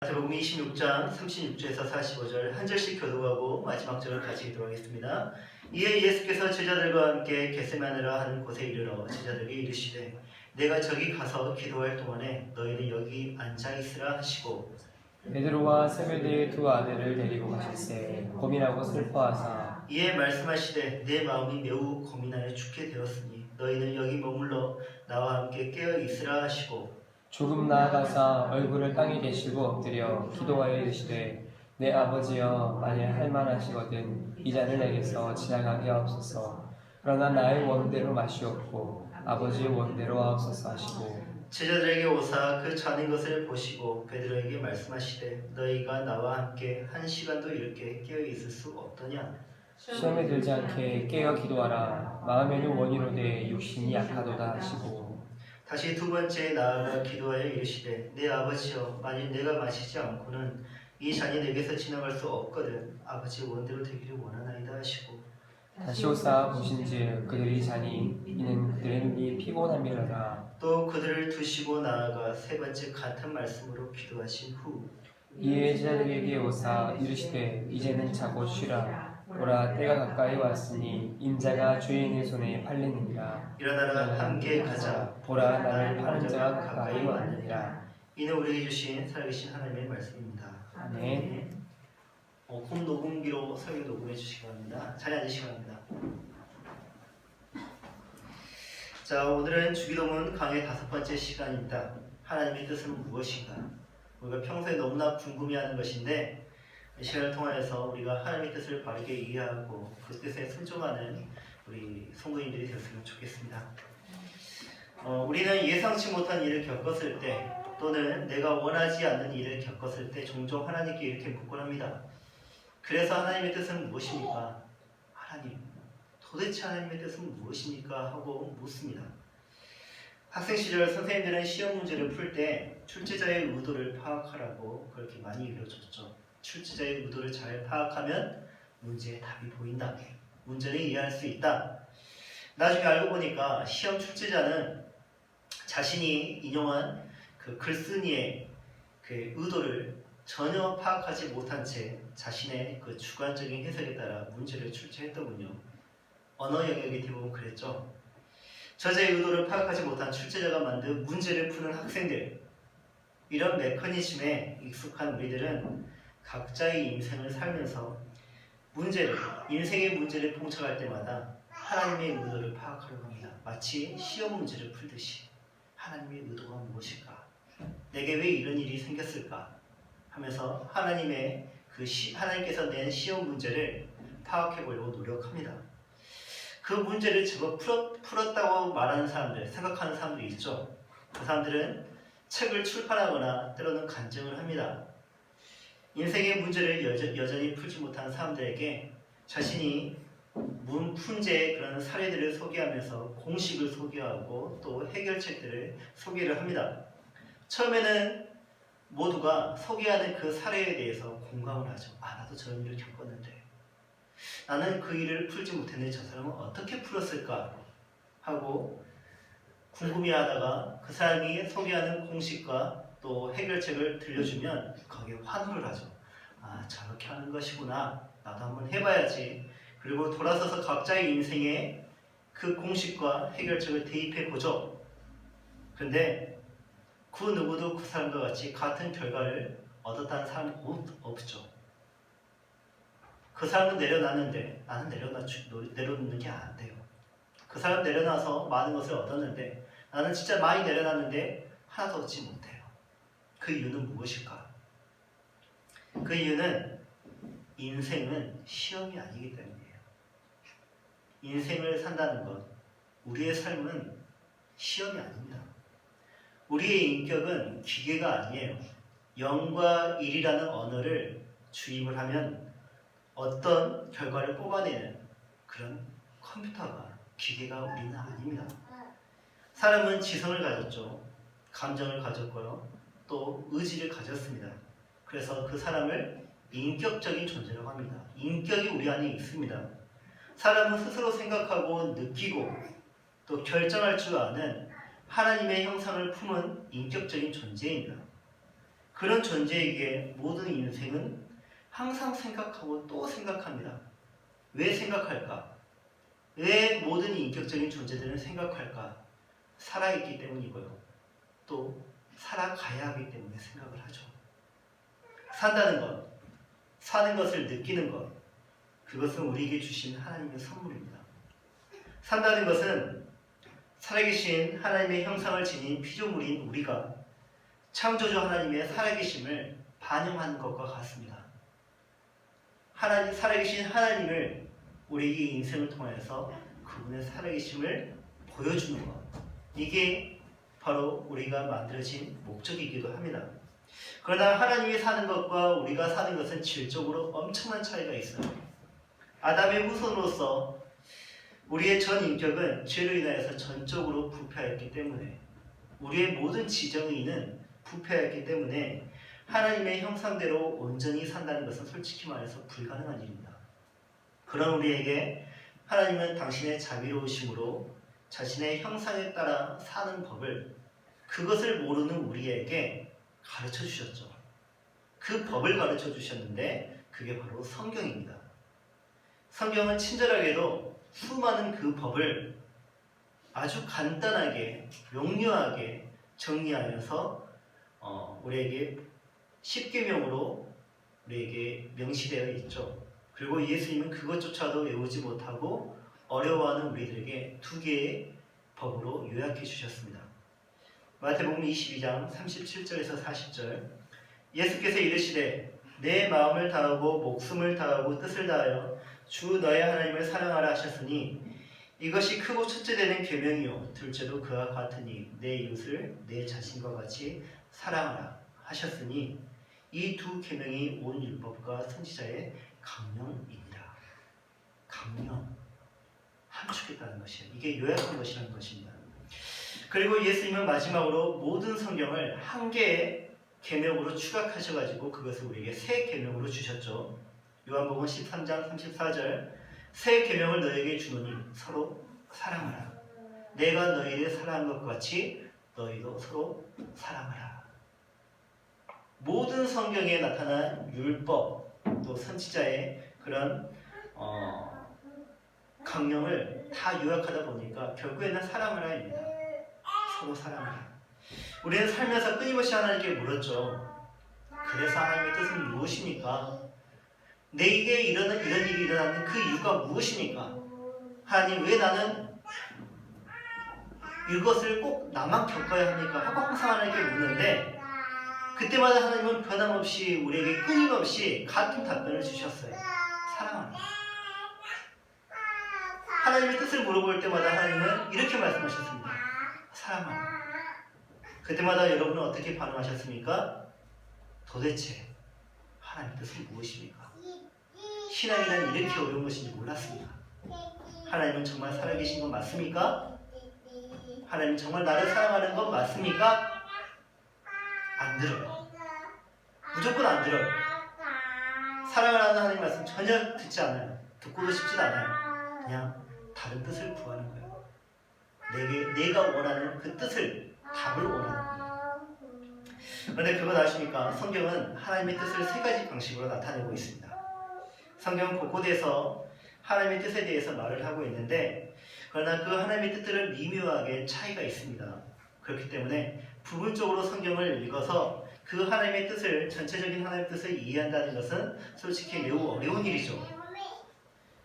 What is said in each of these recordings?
마태복음 26장 36절에서 45절 한 절씩 교독하고 마지막 절을 같이 기도하겠습니다. 이에 예수께서 제자들과 함께 겟세마네라 하는 곳에 이르러 제자들에게 이르시되 내가 저기 가서 기도할 동안에 너희는 여기 앉아 있으라 하시고 베드로와 세베대의 두 아들을 데리고 가실새 고민하고 슬퍼하사 이에 말씀하시되 내 마음이 매우 고민하여 죽게 되었으니 너희는 여기 머물러 나와 함께 깨어 있으라 하시고 조금 나아가사 얼굴을 땅에 대시고 엎드려 기도하여 이르시되 내 아버지여 만일 할만하시거든 이 잔을 내게서 지나가게 하옵소서. 그러나 나의 원대로 마시옵고 아버지의 원대로 하옵소서 하시고 제자들에게 오사 그 잔인 것을 보시고 베드로에게 말씀하시되 너희가 나와 함께 한 시간도 이렇게 깨어 있을 수 없더냐. 시험에 들지 않게 깨어 기도하라. 마음에는 원이로되 육신이 약하도다 하시고 다시 두 번째 나아가 기도하여 이르시되 내 아버지여 만일 내가 마시지 않고는 이 잔이 내게서 지나갈 수 없거든 아버지의 원대로 되기를 원하나이다 하시고 다시 오사 보신즉 그들이 자니 이는 그들의 눈이 피곤함이로라. 또 그들을 두시고 나아가 세 번째 같은 말씀으로 기도하신 후 이에 제자들에게 오사 이르시되 이제는 자고 쉬라. 보라 때가 가까이 왔으니 인자가 죄인의 손에 팔리느니라. 일어나라 함께 가자. 보라 나를 파는 자가 가까이 왔느니라. 이는 우리에게 주신 살아계신 하나님의 말씀입니다. 아멘. 홈 녹음기로 설교 녹음해 주시기 바랍니다. 자리 앉으시기 바랍니다. 자, 오늘은 주기도문 강의 5번째 시간입니다. 하나님의 뜻은 무엇인가? 우리가 평소에 너무나 궁금해하는 것인데 이 시간을 통하여서 우리가 하나님의 뜻을 바르게 이해하고 그 뜻에 순종하는 우리 성도님들이 되었으면 좋겠습니다. 우리는 예상치 못한 일을 겪었을 때 또는 내가 원하지 않는 일을 겪었을 때 종종 하나님께 이렇게 묻곤 합니다. 그래서 하나님의 뜻은 무엇입니까? 하나님, 도대체 하나님의 뜻은 무엇입니까? 하고 묻습니다. 학생 시절 선생님들은 시험 문제를 풀 때 출제자의 의도를 파악하라고 그렇게 많이 일러줬죠. 출제자의 의도를 잘 파악하면 문제의 답이 보인다. 문제를 이해할 수 있다. 나중에 알고 보니까 시험 출제자는 자신이 인용한 그 글쓴이의 그 의도를 전혀 파악하지 못한 채 자신의 그 주관적인 해석에 따라 문제를 출제했더군요. 언어 영역이 대부분 그랬죠. 저자의 의도를 파악하지 못한 출제자가 만든 문제를 푸는 학생들, 이런 메커니즘에 익숙한 우리들은 각자의 인생을 살면서 인생의 문제를 봉착할 때마다 하나님의 의도를 파악하려고 합니다. 마치 시험 문제를 풀듯이 하나님의 의도가 무엇일까? 내게 왜 이런 일이 생겼을까? 하면서 하나님께서 낸 시험 문제를 파악해 보려고 노력합니다. 그 문제를 제법 풀었다고 말하는 사람들, 생각하는 사람들이 있죠. 그 사람들은 책을 출판하거나 때로는 간증을 합니다. 인생의 문제를 여전히 풀지 못한 사람들에게 자신이 문제의 그런 사례들을 소개하면서 공식을 소개하고 또 해결책들을 소개를 합니다. 처음에는 모두가 소개하는 그 사례에 대해서 공감을 하죠. 나도 저런 일을 겪었는데 나는 그 일을 풀지 못했는데 저 사람은 어떻게 풀었을까 하고 궁금해하다가 그 사람이 소개하는 공식과 또 해결책을 들려주면 거기에 환호를 하죠. 저렇게 하는 것이구나. 나도 한번 해봐야지. 그리고 돌아서서 각자의 인생에 그 공식과 해결책을 대입해 보죠. 그런데 그 누구도 그 사람과 같이 같은 결과를 얻었다는 사람은 없죠. 그 사람은 내려놨는데 나는 내려놓는 게 안 돼요. 그 사람 내려놔서 많은 것을 얻었는데 나는 진짜 많이 내려놨는데 하나도 얻지 못해요. 그 이유는 무엇일까? 그 이유는 인생은 시험이 아니기 때문이에요. 인생을 산다는 것, 우리의 삶은 시험이 아닙니다. 우리의 인격은 기계가 아니에요. 0과 1이라는 언어를 주입을 하면 어떤 결과를 뽑아내는 그런 기계가 우리는 아닙니다. 사람은 지성을 가졌죠. 감정을 가졌고요. 또 의지를 가졌습니다. 그래서 그 사람을 인격적인 존재라고 합니다. 인격이 우리 안에 있습니다. 사람은 스스로 생각하고 느끼고 또 결정할 줄 아는 하나님의 형상을 품은 인격적인 존재입니다. 그런 존재에게 모든 인생은 항상 생각하고 또 생각합니다. 왜 생각할까? 왜 모든 인격적인 존재들은 생각할까? 살아있기 때문이고요. 또 살아가야 하기 때문에 생각을 하죠. 산다는 것, 사는 것을 느끼는 것, 그것은 우리에게 주신 하나님의 선물입니다. 산다는 것은 살아계신 하나님의 형상을 지닌 피조물인 우리가 창조주 하나님의 살아계심을 반영하는 것과 같습니다. 살아계신 하나님을 우리에게 인생을 통해서 그분의 살아계심을 보여주는 것, 이게 바로 우리가 만들어진 목적이기도 합니다. 그러나 하나님이 사는 것과 우리가 사는 것은 질적으로 엄청난 차이가 있어요. 아담의 후손으로서 우리의 전 인격은 죄로 인하여서 전적으로 부패하였기 때문에, 우리의 모든 지정의는 부패하였기 때문에 하나님의 형상대로 온전히 산다는 것은 솔직히 말해서 불가능한 일입니다. 그런 우리에게 하나님은 당신의 자비로우심으로 자신의 형상에 따라 사는 법을, 그것을 모르는 우리에게 가르쳐 주셨죠. 그 법을 가르쳐 주셨는데 그게 바로 성경입니다. 성경은 친절하게도 수많은 그 법을 아주 간단하게 용료하게 정리하여서 우리에게 십계명으로 우리에게 명시되어 있죠. 그리고 예수님은 그것조차도 외우지 못하고 어려워하는 우리들에게 2개의 법으로 요약해 주셨습니다. 마태복음 22장 37절에서 40절, 예수께서 이르시되 내 마음을 다하고 목숨을 다하고 뜻을 다하여 주 너의 하나님을 사랑하라 하셨으니 이것이 크고 첫째 되는 계명이요 둘째도 그와 같으니 내 이웃을 내 자신과 같이 사랑하라 하셨으니 이 2 계명이 온 율법과 선지자의 강령입니다. 강령, 함축했다는 것이에요. 이게 요약한 것이라는 것입니다. 그리고 예수님은 마지막으로 모든 성경을 1개의 계명으로 추각하셔가지고 그것을 우리에게 새 계명으로 주셨죠. 요한복음 13장 34절, 새 계명을 너에게 주노니 서로 사랑하라. 내가 너희를 사랑한 것 같이 너희도 서로 사랑하라. 모든 성경에 나타난 율법 또 선지자의 그런 강령을 다 요약하다 보니까 결국에는 사랑하라입니다. 서로 사랑하라. 우리는 살면서 끊임없이 하나님께 물었죠. 그래서 하나님의 뜻은 무엇입니까? 내게 이런 일이 일어나는 그 이유가 무엇입니까? 하나님, 왜 나는 이것을 꼭 나만 겪어야 합니까? 하고 항상 하나님께 묻는데 그때마다 하나님은 변함없이 우리에게 끊임없이 같은 답변을 주셨어요. 사랑합니다. 하나님의 뜻을 물어볼 때마다 하나님은 이렇게 말씀하셨습니다. 사랑합니다. 그때마다 여러분은 어떻게 반응하셨습니까? 도대체 하나님의 뜻은 무엇입니까? 신앙이란 이렇게 어려운 것인지 몰랐습니다. 하나님은 정말 살아계신 건 맞습니까? 하나님 정말 나를 사랑하는 건 맞습니까? 안 들어요. 무조건 안 들어요. 사랑하는 하나님 말씀 전혀 듣지 않아요. 듣고도 싶지도 않아요. 그냥 다른 뜻을 구하는 거예요. 내가 원하는 그 뜻을, 답을 원하는 거예요. 그런데 그건 아십니까? 성경은 하나님의 뜻을 3가지 방식으로 나타내고 있습니다. 성경은 곳곳에서 하나님의 뜻에 대해서 말을 하고 있는데, 그러나 그 하나님의 뜻들은 미묘하게 차이가 있습니다. 그렇기 때문에 부분적으로 성경을 읽어서 그 하나님의 뜻을, 전체적인 하나님의 뜻을 이해한다는 것은 솔직히 매우 어려운 일이죠.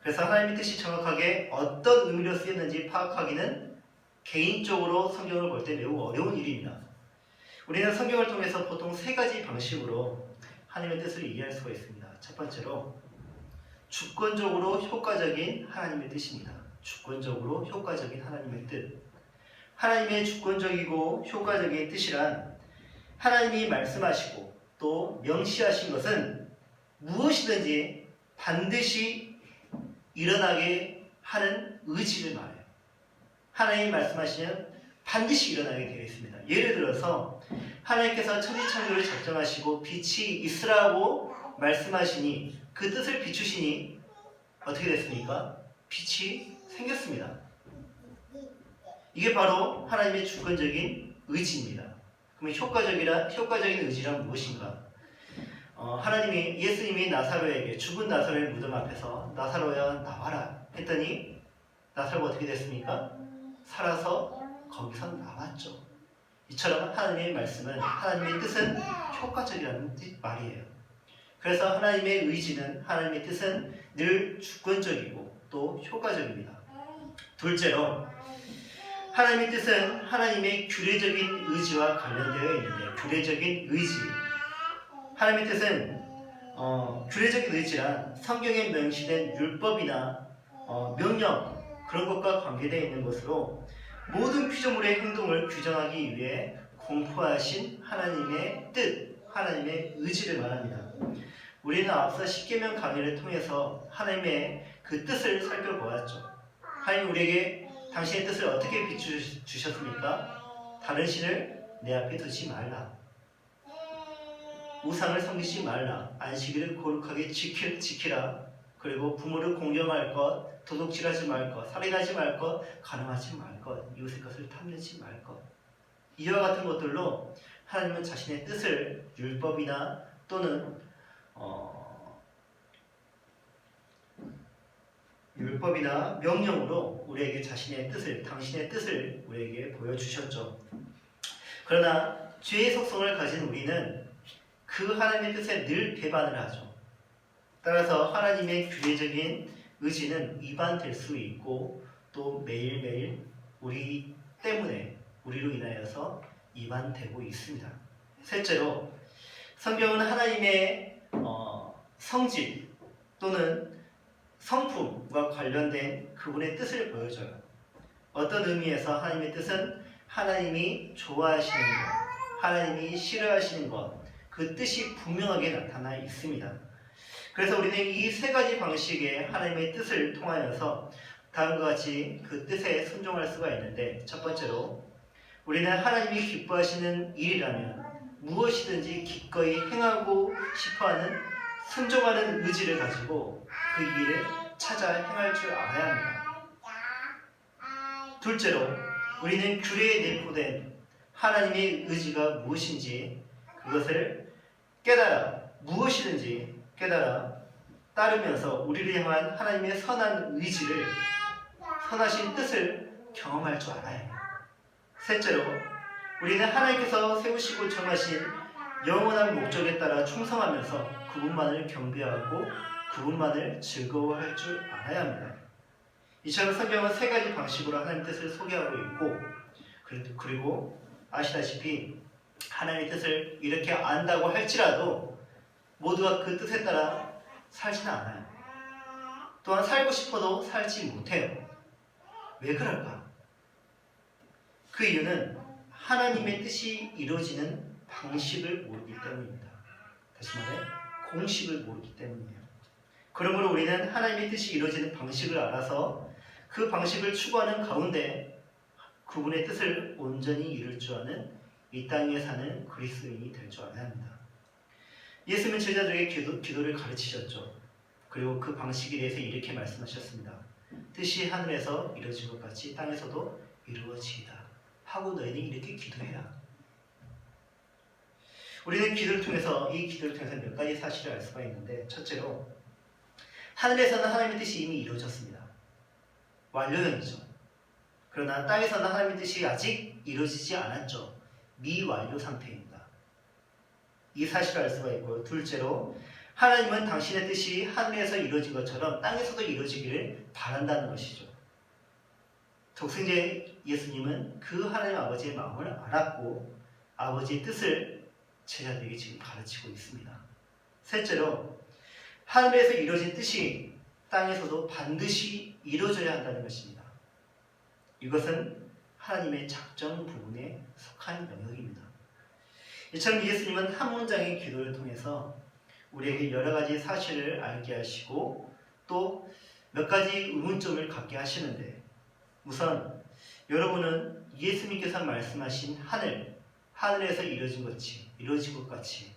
그래서 하나님의 뜻이 정확하게 어떤 의미로 쓰였는지 파악하기는 개인적으로 성경을 볼 때 매우 어려운 일입니다. 우리는 성경을 통해서 보통 3가지 방식으로 하나님의 뜻을 이해할 수가 있습니다. 첫 번째로 주권적으로 효과적인 하나님의 뜻입니다. 주권적으로 효과적인 하나님의 뜻. 하나님의 주권적이고 효과적인 뜻이란 하나님이 말씀하시고 또 명시하신 것은 무엇이든지 반드시 일어나게 하는 의지를 말해요. 하나님이 말씀하시면 반드시 일어나게 되어 있습니다. 예를 들어서 하나님께서 천지창조를 작정하시고 빛이 있으라고 말씀하시니 그 뜻을 비추시니 어떻게 됐습니까? 빛이 생겼습니다. 이게 바로 하나님의 주권적인 의지입니다. 그럼 효과적인 의지란 무엇인가? 예수님이 나사로에게 죽은 나사로의 무덤 앞에서 나사로야 나와라 했더니 나사로가 어떻게 됐습니까? 살아서 거기서 나왔죠. 이처럼 하나님의 말씀은, 하나님의 뜻은 효과적이라는 말이에요. 그래서 하나님의 의지는, 하나님의 뜻은 늘 주권적이고 또 효과적입니다. 둘째로, 하나님의 뜻은 하나님의 규례적인 의지와 관련되어 있는데, 규례적인 의지, 하나님의 뜻은 규례적인 의지란 성경에 명시된 율법이나 명령, 그런 것과 관계되어 있는 것으로 모든 피조물의 행동을 규정하기 위해 공포하신 하나님의 뜻, 하나님의 의지를 말합니다. 우리는 앞서 십계명 강의를 통해서 하나님의 그 뜻을 살펴보았죠. 하나님 우리에게 당신의 뜻을 어떻게 비추셨습니까? 다른 신을 내 앞에 두지 말라, 우상을 섬기지 말라, 안식일을 거룩하게 지키라, 그리고 부모를 공경할 것, 도둑질하지 말 것, 살인하지 말 것, 간음하지 말 것, 이웃의 것을 탐내지 말 것, 이와 같은 것들로 하나님은 자신의 뜻을 율법이나 또는 율법이나 명령으로 우리에게 자신의 뜻을, 당신의 뜻을 우리에게 보여주셨죠. 그러나 죄의 속성을 가진 우리는 그 하나님의 뜻에 늘 배반을 하죠. 따라서 하나님의 규례적인 의지는 위반될 수 있고 또 매일매일 우리 때문에, 우리로 인하여서 위반되고 있습니다. 셋째로, 성경은 하나님의 성질 또는 성품과 관련된 그분의 뜻을 보여줘요. 어떤 의미에서 하나님의 뜻은 하나님이 좋아하시는 것, 하나님이 싫어하시는 것, 그 뜻이 분명하게 나타나 있습니다. 그래서 우리는 이 세 가지 방식의 하나님의 뜻을 통하여서 다음과 같이 그 뜻에 순종할 수가 있는데, 첫 번째로, 우리는 하나님이 기뻐하시는 일이라면 무엇이든지 기꺼이 행하고 싶어하는 순종하는 의지를 가지고 그 일을 찾아 행할 줄 알아야 합니다. 둘째로, 우리는 규례에 내포된 하나님의 의지가 무엇인지 그것을 무엇이든지 깨달아 따르면서 우리를 향한 하나님의 선한 의지를, 선하신 뜻을 경험할 줄 알아야 해요. 셋째로, 우리는 하나님께서 세우시고 정하신 영원한 목적에 따라 충성하면서 그분만을 경배하고 그분만을 즐거워할 줄 알아야 합니다. 이처럼 성경은 세 가지 방식으로 하나님의 뜻을 소개하고 있고, 그리고 아시다시피 하나님의 뜻을 이렇게 안다고 할지라도 모두가 그 뜻에 따라 살지는 않아요. 또한 살고 싶어도 살지 못해요. 왜 그럴까? 그 이유는 하나님의 뜻이 이루어지는 방식을 모르기 때문입니다. 다시 말해, 공식을 모르기 때문이에요. 그러므로 우리는 하나님의 뜻이 이루어지는 방식을 알아서 그 방식을 추구하는 가운데 그분의 뜻을 온전히 이룰 줄 아는 이 땅에 사는 그리스도인이 될 줄 알아야 합니다. 예수님은 제자들에게 기도를 가르치셨죠. 그리고 그 방식에 대해서 이렇게 말씀하셨습니다. 뜻이 하늘에서 이루어진 것 같이 땅에서도 이루어지이다 하고 너희는 이렇게 기도해라. 우리는 이 기도를 통해서 몇 가지 사실을 알 수가 있는데, 첫째로, 하늘에서는 하나님의 뜻이 이미 이루어졌습니다. 완료형이죠. 그러나 땅에서는 하나님의 뜻이 아직 이루어지지 않았죠. 미완료 상태입니다. 이 사실을 알 수가 있고요. 둘째로, 하나님은 당신의 뜻이 하늘에서 이루어진 것처럼 땅에서도 이루어지기를 바란다는 것이죠. 독생자 예수님은 그 하나님 아버지의 마음을 알았고 아버지의 뜻을 제자들에게 지금 가르치고 있습니다. 셋째로, 하늘에서 이루어진 뜻이 땅에서도 반드시 이루어져야 한다는 것입니다. 이것은 하나님의 작정 부분에 속한 영역입니다. 이처럼 예수님은 한 문장의 기도를 통해서 우리에게 여러 가지 사실을 알게 하시고 또 몇 가지 의문점을 갖게 하시는데, 우선 여러분은 예수님께서 말씀하신 하늘에서 이루어진 것 같이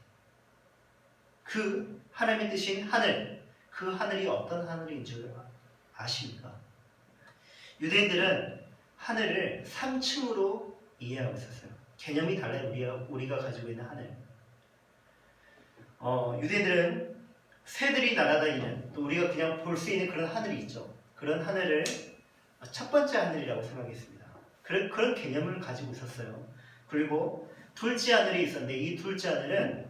그 하나님의 뜻인 그 하늘이 어떤 하늘인 줄 아십니까? 유대인들은 하늘을 3층으로 이해하고 있었어요. 개념이 달라요. 우리가 가지고 있는 하늘. 유대인들은 새들이 날아다니는, 또 우리가 그냥 볼 수 있는 그런 하늘이 있죠. 그런 하늘을 첫 번째 하늘이라고 생각했습니다. 그런 개념을 가지고 있었어요. 그리고 둘째 하늘이 있었는데, 이 둘째 하늘은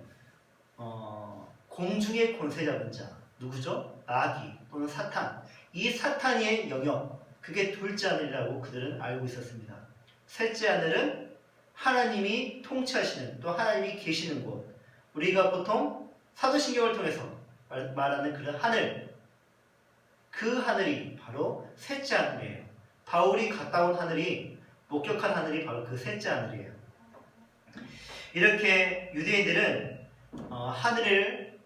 공중의 권세 잡은 자, 누구죠? 마귀 또는 사탄. 이 사탄의 영역, 그게 둘째 하늘이라고 그들은 알고 있었습니다. 셋째 하늘은 하나님이 통치하시는, 또 하나님이 계시는 곳. 우리가 보통 사도신경을 통해서 말하는 그런 하늘, 그 하늘이 바로 셋째 하늘이에요. 바울이 갔다 온 하늘이, 목격한 하늘이 바로 그 셋째 하늘이에요. 이렇게 유대인들은 하늘을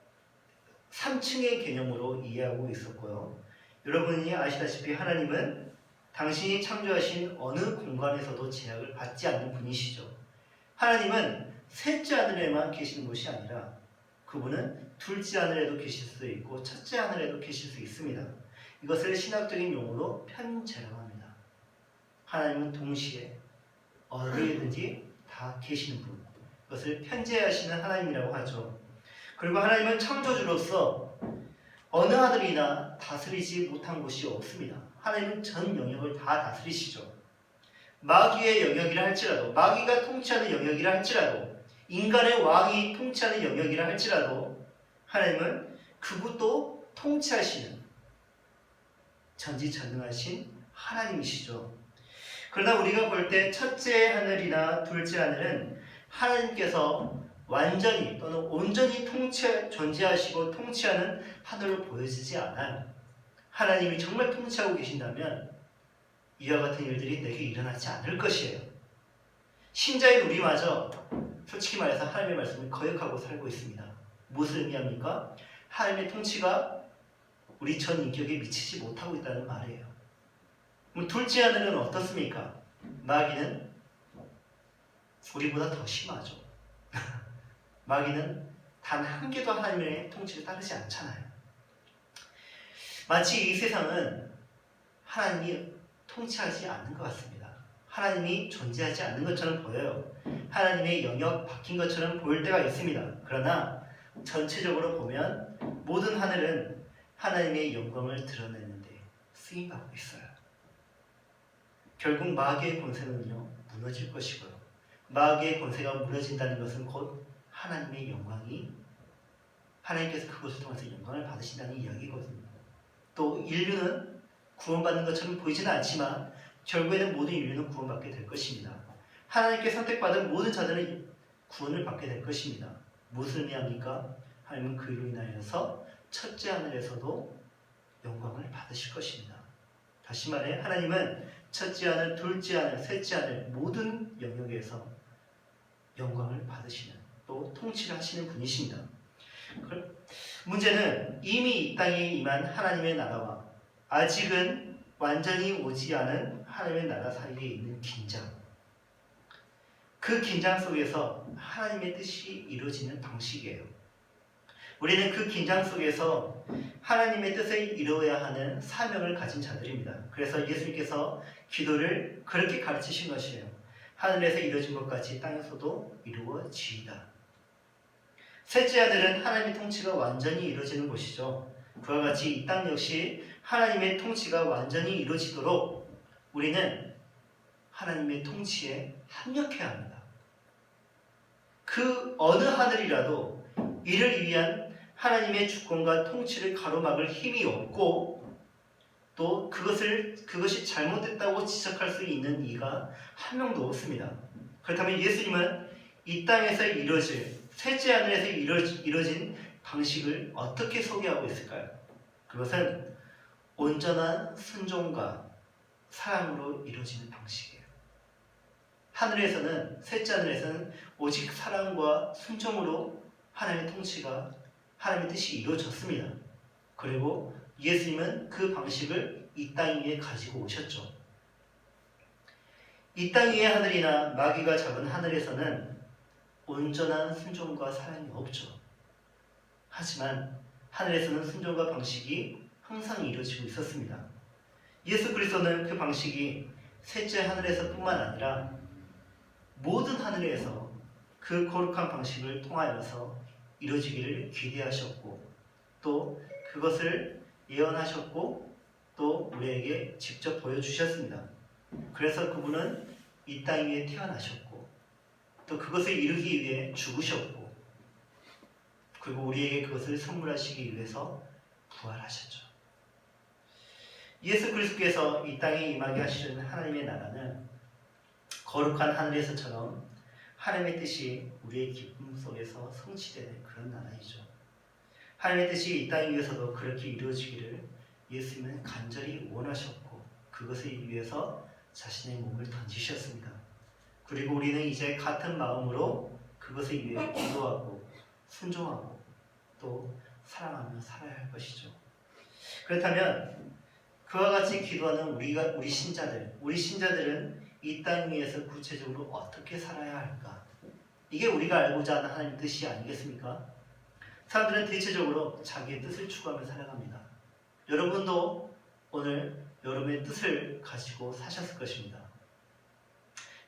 3층의 개념으로 이해하고 있었고요. 여러분이 아시다시피 하나님은 당신이 창조하신 어느 공간에서도 제약을 받지 않는 분이시죠. 하나님은 셋째 하늘에만 계시는 것이 아니라 그분은 둘째 하늘에도 계실 수 있고 첫째 하늘에도 계실 수 있습니다. 이것을 신학적인 용어로 편재라고 합니다. 하나님은 동시에 어디든지 다 계시는 분, 그것을 편재하시는 하나님이라고 하죠. 그리고 하나님은 창조주로서 어느 하늘이나 다스리지 못한 곳이 없습니다. 하나님은 전 영역을 다 다스리시죠. 마귀의 영역이라 할지라도, 마귀가 통치하는 영역이라 할지라도, 인간의 왕이 통치하는 영역이라 할지라도 하나님은 그것도 통치하시는 전지전능하신 하나님이시죠. 그러나 우리가 볼 때 첫째 하늘이나 둘째 하늘은 하나님께서 완전히 또는 온전히 존재하시고 통치하는 하늘로 보여지지 않아요. 하나님이 정말 통치하고 계신다면 이와 같은 일들이 내게 일어나지 않을 것이에요. 신자인 우리마저 솔직히 말해서 하나님의 말씀을 거역하고 살고 있습니다. 무엇을 의미합니까? 하나님의 통치가 우리 전 인격에 미치지 못하고 있다는 말이에요. 그럼 둘째 하늘은 어떻습니까? 마귀는 우리보다 더 심하죠. 마귀는 단 한 개도 하나님의 통치를 따르지 않잖아요. 마치 이 세상은 하나님이 통치하지 않는 것 같습니다. 하나님이 존재하지 않는 것처럼 보여요. 하나님의 영역 바뀐 것처럼 보일 때가 있습니다. 그러나 전체적으로 보면 모든 하늘은 하나님의 영광을 드러내는데 쓰임받고 있어요. 결국 마귀의 권세는요, 무너질 것이고요. 마귀의 권세가 무너진다는 것은 곧 하나님의 영광이, 하나님께서 그것을 통해서 영광을 받으신다는 이야기거든요. 또 인류는 구원받는 것처럼 보이지는 않지만 결국에는 모든 인류는 구원받게 될 것입니다. 하나님께 선택받은 모든 자들은 구원을 받게 될 것입니다. 무엇을 의미합니까? 하나님은 그 일로 인하여서 첫째 하늘에서도 영광을 받으실 것입니다. 다시 말해 하나님은 첫째 하늘, 둘째 하늘, 셋째 하늘 모든 영역에서 영광을 받으시는, 또 통치를 하시는 분이십니다. 문제는 이미 이 땅에 임한 하나님의 나라와 아직은 완전히 오지 않은 하나님의 나라 사이에 있는 긴장, 그 긴장 속에서 하나님의 뜻이 이루어지는 방식이에요. 우리는 그 긴장 속에서 하나님의 뜻을 이루어야 하는 사명을 가진 자들입니다. 그래서 예수님께서 기도를 그렇게 가르치신 것이에요. 하늘에서 이루어진 것 같이 땅에서도 이루어지이다. 셋째 하늘은 하나님의 통치가 완전히 이루어지는 곳이죠. 그와 같이 이 땅 역시 하나님의 통치가 완전히 이루어지도록 우리는 하나님의 통치에 합력해야 합니다. 그 어느 하늘이라도 이를 위한 하나님의 주권과 통치를 가로막을 힘이 없고, 또 그것이 잘못됐다고 지적할 수 있는 이가 한 명도 없습니다. 그렇다면 예수님은 이 땅에서 이루어질, 셋째 하늘에서 이루어진 방식을 어떻게 소개하고 있을까요? 그것은 온전한 순종과 사랑으로 이루어지는 방식이에요. 하늘에서는, 셋째 하늘에서는 오직 사랑과 순종으로 하나님의 통치가, 하나님의 뜻이 이루어졌습니다. 그리고 예수님은 그 방식을 이 땅 위에 가지고 오셨죠. 이 땅 위의 하늘이나 마귀가 잡은 하늘에서는 온전한 순종과 사랑이 없죠. 하지만 하늘에서는 순종과 방식이 항상 이루어지고 있었습니다. 예수 그리스도는 그 방식이 셋째 하늘에서뿐만 아니라 모든 하늘에서 그 거룩한 방식을 통하여서 이루어지기를 기대하셨고 또 그것을 예언하셨고 또 우리에게 직접 보여주셨습니다. 그래서 그분은 이 땅 위에 태어나셨고 또 그것을 이루기 위해 죽으셨고 그리고 우리에게 그것을 선물하시기 위해서 부활하셨죠. 예수 그리스도께서 이 땅에 임하게 하시는 하나님의 나라는 거룩한 하늘에서처럼 하나님의 뜻이 우리의 기쁨 속에서 성취되는 그런 나라이죠. 하나님의 뜻이 이 땅 위에서도 그렇게 이루어지기를 예수님은 간절히 원하셨고 그것을 위해서 자신의 몸을 던지셨습니다. 그리고 우리는 이제 같은 마음으로 그것을 위해 기도하고 순종하고 또 사랑하며 살아야 할 것이죠. 그렇다면 그와 같이 기도하는 우리 신자들은 이 땅 위에서 구체적으로 어떻게 살아야 할까? 이게 우리가 알고자 하는 하나님의 뜻이 아니겠습니까? 사람들은 대체적으로 자기의 뜻을 추구하며 살아갑니다. 여러분도 오늘 여러분의 뜻을 가지고 사셨을 것입니다.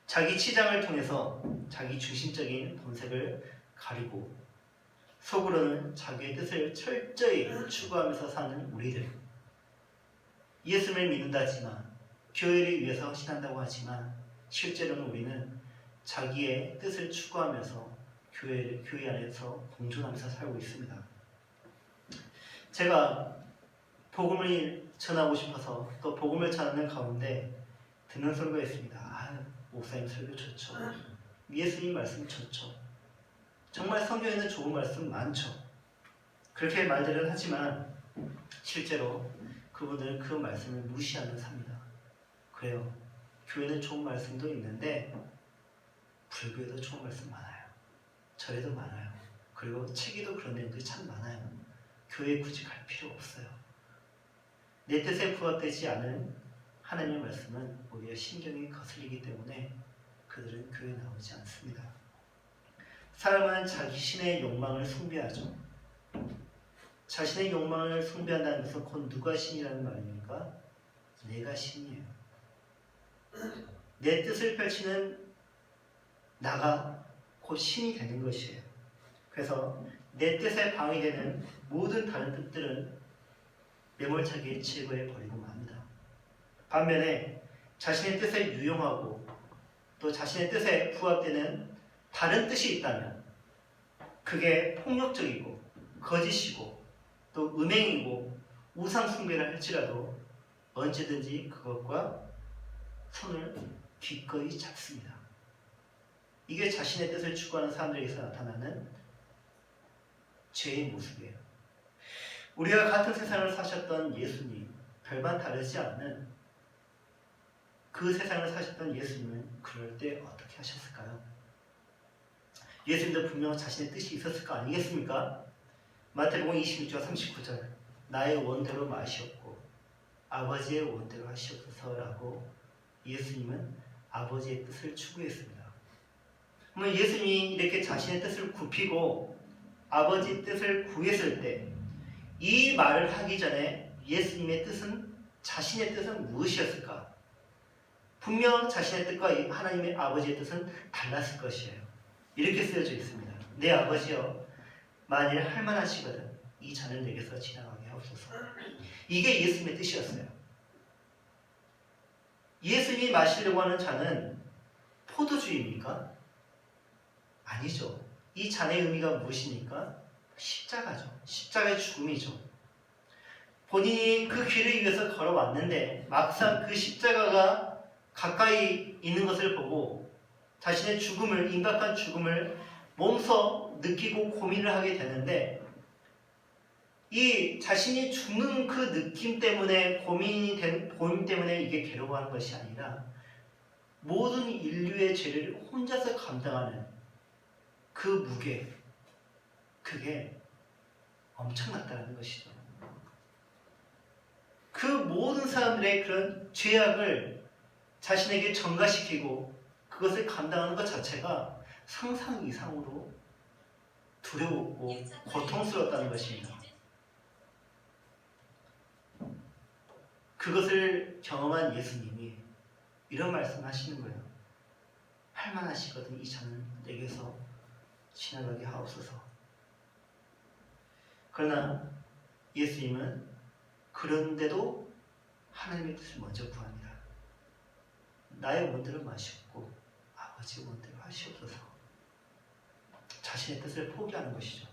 자기 치장을 통해서 자기 중심적인 본색을 가리고 속으로는 자기의 뜻을 철저히 추구하면서 사는 우리들. 예수를 믿는다지만 교회를 위해서 헌신한다고 하지만 실제로는 우리는 자기의 뜻을 추구하면서 교회 안에서 공존하면서 살고 있습니다. 제가 복음을 전하고 싶어서 또 복음을 전하는 가운데 듣는 소리가 있습니다. 목사님 설교 좋죠. 예수님 말씀 좋죠. 정말 성경에는 좋은 말씀 많죠. 그렇게 말들은 하지만 실제로 그분들은 그 말씀을 무시하며 삽니다. 그래요. 교회는 좋은 말씀도 있는데 불교에도 좋은 말씀 많아요. 절에도 많아요. 그리고 책에도 그런 내용들이 참 많아요. 교회에 굳이 갈 필요 없어요. 내 뜻에 부합되지 않은 하나님의 말씀은 오히려 신경이 거슬리기 때문에 그들은 교회에 나오지 않습니다. 사람은 자기 신의 욕망을 숭배하죠. 자신의 욕망을 숭배한다는 것은 곧 누가 신이라는 말입니까? 내가 신이에요. 내 뜻을 펼치는 나가 곧 신이 되는 것이에요. 그래서 내 뜻에 방해되는 모든 다른 뜻들은 매몰차게 제거해 버리고 맙니다. 반면에 자신의 뜻에 유용하고 또 자신의 뜻에 부합되는 다른 뜻이 있다면 그게 폭력적이고 거짓이고 또 음행이고 우상 숭배를 할지라도 언제든지 그것과 손을 기꺼이 잡습니다. 이게 자신의 뜻을 추구하는 사람들에게서 나타나는 죄의 모습이에요. 우리가 같은 세상을 사셨던 예수님, 별반 다르지 않는 그 세상을 사셨던 예수님은 그럴 때 어떻게 하셨을까요? 예수님도 분명 자신의 뜻이 있었을 거 아니겠습니까? 마태복음 26장 39절 나의 원대로 마시옵고 아버지의 원대로 하시옵소서라고 예수님은 아버지의 뜻을 추구했습니다. 그러면 예수님이 이렇게 자신의 뜻을 굽히고 아버지 뜻을 구했을 때 이 말을 하기 전에 예수님의 뜻은 자신의 뜻은 무엇이었을까? 분명 자신의 뜻과 하나님의 아버지의 뜻은 달랐을 것이에요. 이렇게 쓰여져 있습니다. 내 아버지여 만일 할만하시거든 이 잔을 내게서 지나가게 하옵소서. 이게 예수님의 뜻이었어요. 예수님이 마시려고 하는 잔은 포도주입니까? 아니죠. 이 잔의 의미가 무엇입니까? 십자가죠. 십자가의 죽음이죠. 본인이 그 길을 위해서 걸어왔는데 막상 그 십자가가 가까이 있는 것을 보고 자신의 죽음을, 임박한 죽음을 몸소 느끼고 고민을 하게 되는데 이 자신이 죽는 그 느낌 때문에 고민 때문에 이게 괴로워하는 것이 아니라 모든 인류의 죄를 혼자서 감당하는 그 무게, 그게 엄청났다는 것이죠. 그 모든 사람들의 그런 죄악을 자신에게 전가시키고 그것을 감당하는 것 자체가 상상 이상으로 두려웠고 고통스러웠다는 것입니다. 그것을 경험한 예수님이 이런 말씀을 하시는 거예요. 할만하시거든 이 잔을 내게서 지나가게 하옵소서. 그러나 예수님은 그런데도 하나님의 뜻을 먼저 구합니다. 나의 원대로 마시옵고 아버지의 원대로 하시옵소서. 자신의 뜻을 포기하는 것이죠.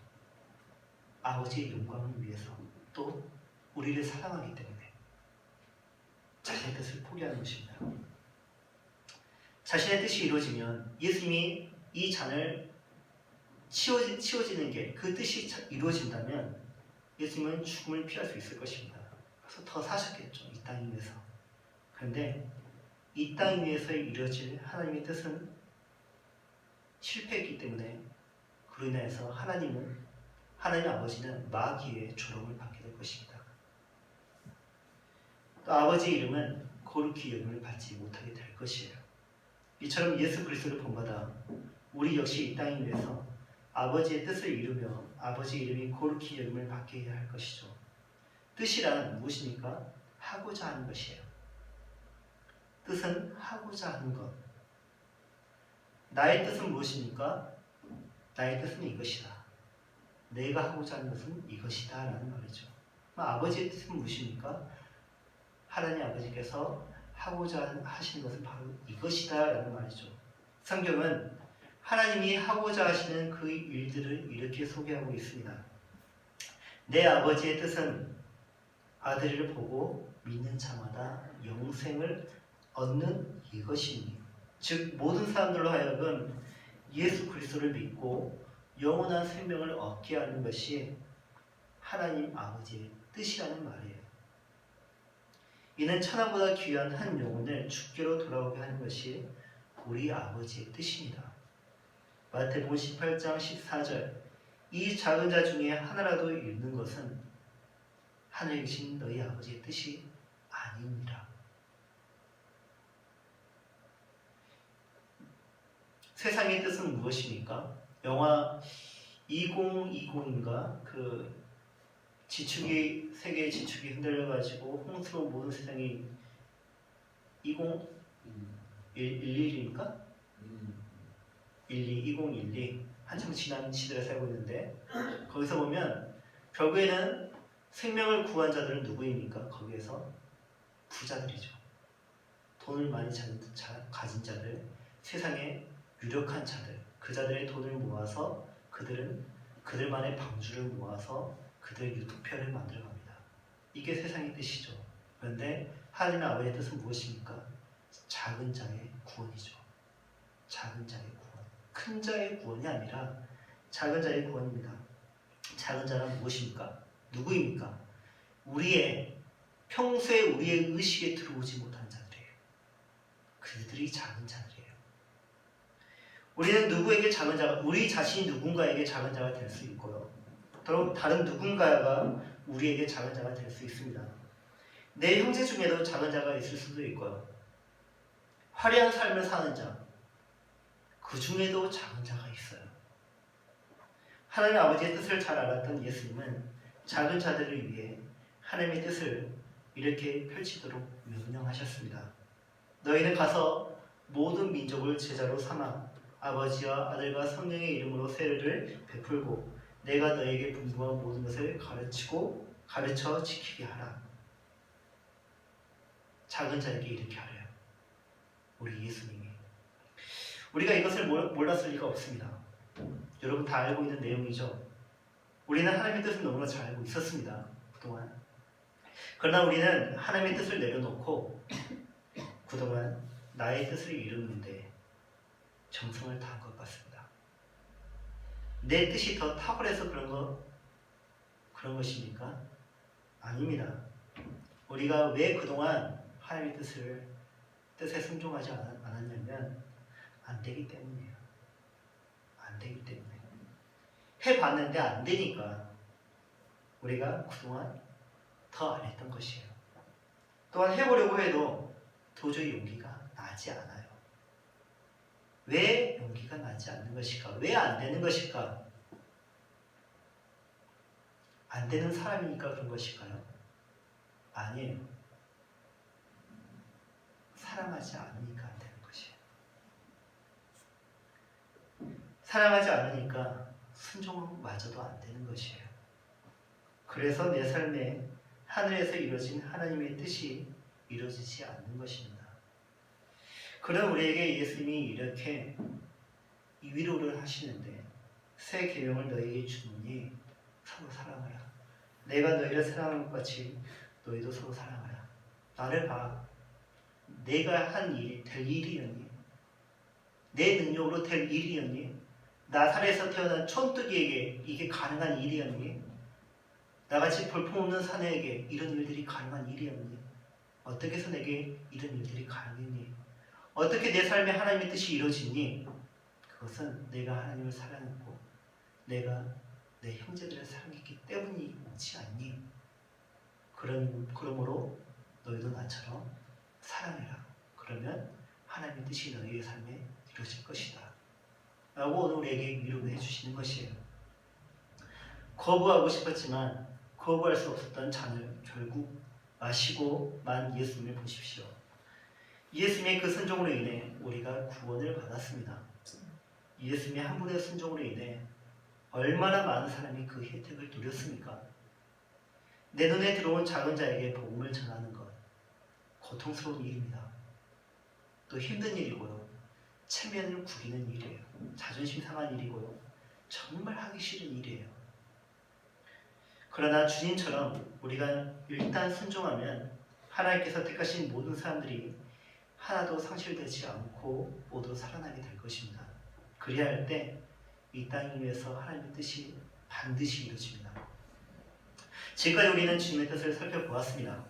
아버지의 영광을 위해서, 또 우리를 사랑하기 때문에 자신의 뜻을 포기하는 것입니다. 자신의 뜻이 이루어지면 예수님이 이 잔을 치워지는 게 그 뜻이 이루어진다면 예수님은 죽음을 피할 수 있을 것입니다. 그래서 더 사셨겠죠, 이 땅 위에서. 그런데 이 땅 위에서 이루어질 하나님의 뜻은 실패했기 때문에 그로 인해서 하나님 아버지는 마귀의 조롱을 받게 될 것입니다. 또 아버지의 이름은 거룩히 여김을 받지 못하게 될 것이에요. 이처럼 예수 그리스도를 본받아 우리 역시 이 땅 위에서 아버지의 뜻을 이루며 아버지의 이름이 거룩히 여김을 받게 해야 할 것이죠. 뜻이란 무엇입니까? 하고자 하는 것이에요. 뜻은 하고자 하는 것. 나의 뜻은 무엇입니까? 나의 뜻은 이것이다. 내가 하고자 하는 것은 이것이다 라는 말이죠. 아버지의 뜻은 무엇입니까? 하나님 아버지께서 하고자 하시는 것은 바로 이것이다 라는 말이죠. 성경은 하나님이 하고자 하시는 그 일들을 이렇게 소개하고 있습니다. 내 아버지의 뜻은 아들을 보고 믿는 자마다 영생을 얻는 이것이니, 즉 모든 사람들로 하여금 예수 그리스도를 믿고 영원한 생명을 얻게 하는 것이 하나님 아버지의 뜻이라는 말이에요. 이는 천하보다 귀한 한 영혼을 주께로 돌아오게 하는 것이 우리 아버지의 뜻입니다. 마태복음 18장 14절, 이 작은 자 중에 하나라도 잃는 것은 하늘에 계신 너희 아버지의 뜻이 아니니라. 세상의 뜻은 무엇입니까? 영화 2020인가 그 지축이, 세계의 지축이 흔들려가지고 홍수로 모든 세상이 2011입니까? 2012 한참 지난 시대를 살고 있는데, 거기서 보면 결국에는 생명을 구한 자들은 누구입니까? 거기에서 부자들이죠. 돈을 많이 가진 자들, 세상의 유력한 자들, 그 자들의 돈을 모아서 그들만의 방주를 모아서 그들의 유토피아를 만들어갑니다. 이게 세상의 뜻이죠. 그런데 하나님 아버지의 뜻은 무엇입니까? 작은 자의 구원이죠. 작은 자의 구원. 큰 자의 구원이 아니라 작은 자의 구원입니다. 작은 자는 무엇입니까? 누구입니까? 평소에 우리의 의식에 들어오지 못한 자들이에요. 그들이 작은 자들이에요. 우리는 누구에게 작은 자가, 우리 자신이 누군가에게 작은 자가 될 수 있고요. 또 다른 누군가가 우리에게 작은 자가 될 수 있습니다. 내 형제 중에도 작은 자가 있을 수도 있고요. 화려한 삶을 사는 자, 그 중에도 작은 자가 있어요. 하나님 아버지의 뜻을 잘 알았던 예수님은 작은 자들을 위해 하나님의 뜻을 이렇게 펼치도록 명령하셨습니다. 너희는 가서 모든 민족을 제자로 삼아 아버지와 아들과 성령의 이름으로 세례를 베풀고 내가 너에게 분부한 모든 것을 가르쳐 지키게 하라. 작은 자에게 이렇게 하래요. 우리 예수님이. 우리가 이것을 몰랐을 리가 없습니다. 여러분 다 알고 있는 내용이죠. 우리는 하나님의 뜻을 너무나 잘 알고 있었습니다. 그동안. 그러나 우리는 하나님의 뜻을 내려놓고 그동안 나의 뜻을 이루는데 정성을 다한 것 같습니다. 내 뜻이 더 탁월해서 그런 것입니까? 아닙니다. 우리가 왜 그동안 하나님의 뜻에 순종하지 않았냐면 안 되기 때문이에요. 안 되기 때문에. 해봤는데 안 되니까 우리가 그동안 더 안 했던 것이에요. 또한 해보려고 해도 도저히 용기가 나지 않아요. 왜 용기가 나지 않는 것일까? 왜 안 되는 것일까? 안 되는 사람이니까 그런 것일까요? 아니에요. 사랑하지 않으니까 안 되는 것이에요. 사랑하지 않으니까 순종마저도 안 되는 것이에요. 그래서 내 삶에 하늘에서 이루어진 하나님의 뜻이 이루어지지 않는 것입니다. 그런 우리에게 예수님이 이렇게 위로를 하시는데 새 계명을 너희에게 주노니 서로 사랑하라. 내가 너희를 사랑한 것 같이 너희도 서로 사랑하라. 나를 봐. 내가 한 일이 될 일이었니? 내 능력으로 될 일이었니? 나사렛에서 태어난 촌뜨기에게 이게 가능한 일이었니? 나같이 볼품없는 사내에게 이런 일들이 가능한 일이었니? 어떻게 해서 내게 이런 일들이 가능했니? 어떻게 내 삶에 하나님의 뜻이 이루어지니? 그것은 내가 하나님을 사랑했고 내가 내 형제들을 사랑했기 때문이지 않니? 그러므로 너희도 나처럼 사랑해라. 그러면 하나님의 뜻이 너희의 삶에 이루어질 것이다. 라고 오늘 우리에게 위로를 해주시는 것이에요. 거부하고 싶었지만 거부할 수 없었던 잔을 결국 마시고 만 예수님을 보십시오. 예수님의 그 순종으로 인해 우리가 구원을 받았습니다. 예수님의 한 분의 순종으로 인해 얼마나 많은 사람이 그 혜택을 누렸습니까? 내 눈에 들어온 작은 자에게 복음을 전하는 것, 고통스러운 일입니다. 또 힘든 일이고요. 체면을 구기는 일이에요. 자존심 상한 일이고요. 정말 하기 싫은 일이에요. 그러나 주님처럼 우리가 일단 순종하면 하나님께서 택하신 모든 사람들이 하나도 상실되지 않고 모두 살아나게 될 것입니다. 그리야 할 때 이 땅 위에서 하나님의 뜻이 반드시 이루어집니다. 지금까지 우리는 주님의 뜻을 살펴보았습니다.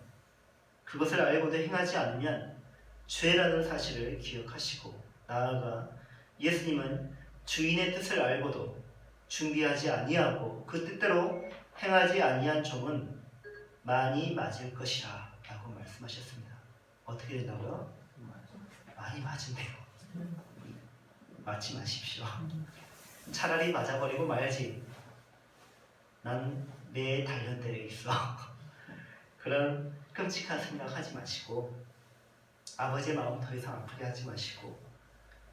그것을 알고도 행하지 않으면 죄라는 사실을 기억하시고 나아가 예수님은 주인의 뜻을 알고도 준비하지 아니하고 그 뜻대로 행하지 아니한 종은 많이 맞을 것이라 라고 말씀하셨습니다. 어떻게 된다고요? 많이 맞은대요. 맞지 마십시오. 차라리 맞아버리고 말지. 난 내 단련대에 있어. 그런 끔찍한 생각하지 마시고 아버지의 마음 더 이상 아프게 하지 마시고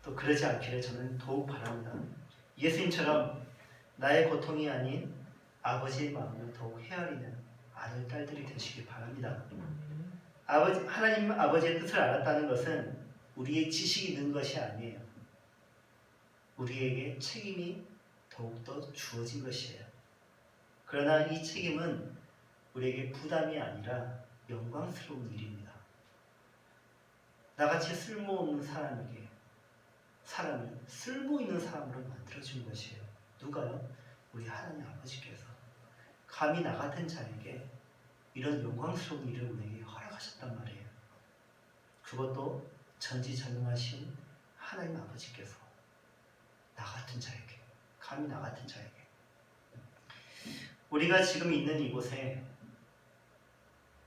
또 그러지 않기를 저는 더욱 바랍니다. 예수님처럼 나의 고통이 아닌 아버지의 마음을 더욱 헤아리는 아들, 딸들이 되시길 바랍니다. 하나님 아버지의 뜻을 알았다는 것은 우리의 지식이 는 것이 아니에요. 우리에게 책임이 더욱더 주어진 것이에요. 그러나 이 책임은 우리에게 부담이 아니라 영광스러운 일입니다. 나같이 쓸모없는 사람에게 사람을 쓸모있는 사람으로 만들어준 것이에요. 누가요? 우리 하나님 아버지께서 감히 나 같은 자에게 이런 영광스러운 일을 우리에게 허락하셨단 말이에요. 그것도 전지전능하신 하나님 아버지께서 나 같은 자에게, 감히 나 같은 자에게. 우리가 지금 있는 이곳에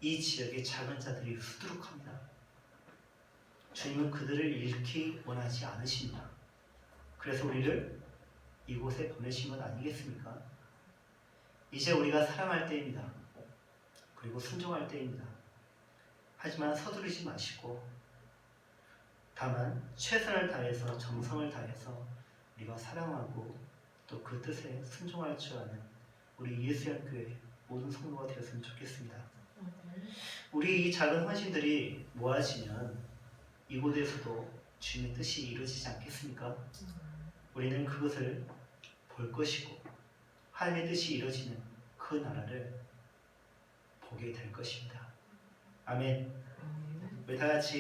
이 지역의 작은 자들이 수두룩합니다. 주님은 그들을 잃기 원하지 않으십니다. 그래서 우리를 이곳에 보내신 것 아니겠습니까? 이제 우리가 사랑할 때입니다. 그리고 순종할 때입니다. 하지만 서두르지 마시고 다만 최선을 다해서 정성을 다해서 우리가 사랑하고 또 그 뜻에 순종할 줄 아는 우리 예수연교회 모든 성도가 되었으면 좋겠습니다. 우리 이 작은 헌신들이 모아지면 이곳에서도 주님의 뜻이 이루어지지 않겠습니까? 우리는 그것을 볼 것이고 하나님의 뜻이 이루어지는 그 나라를 보게 될 것입니다. 아멘. 우리 다 같이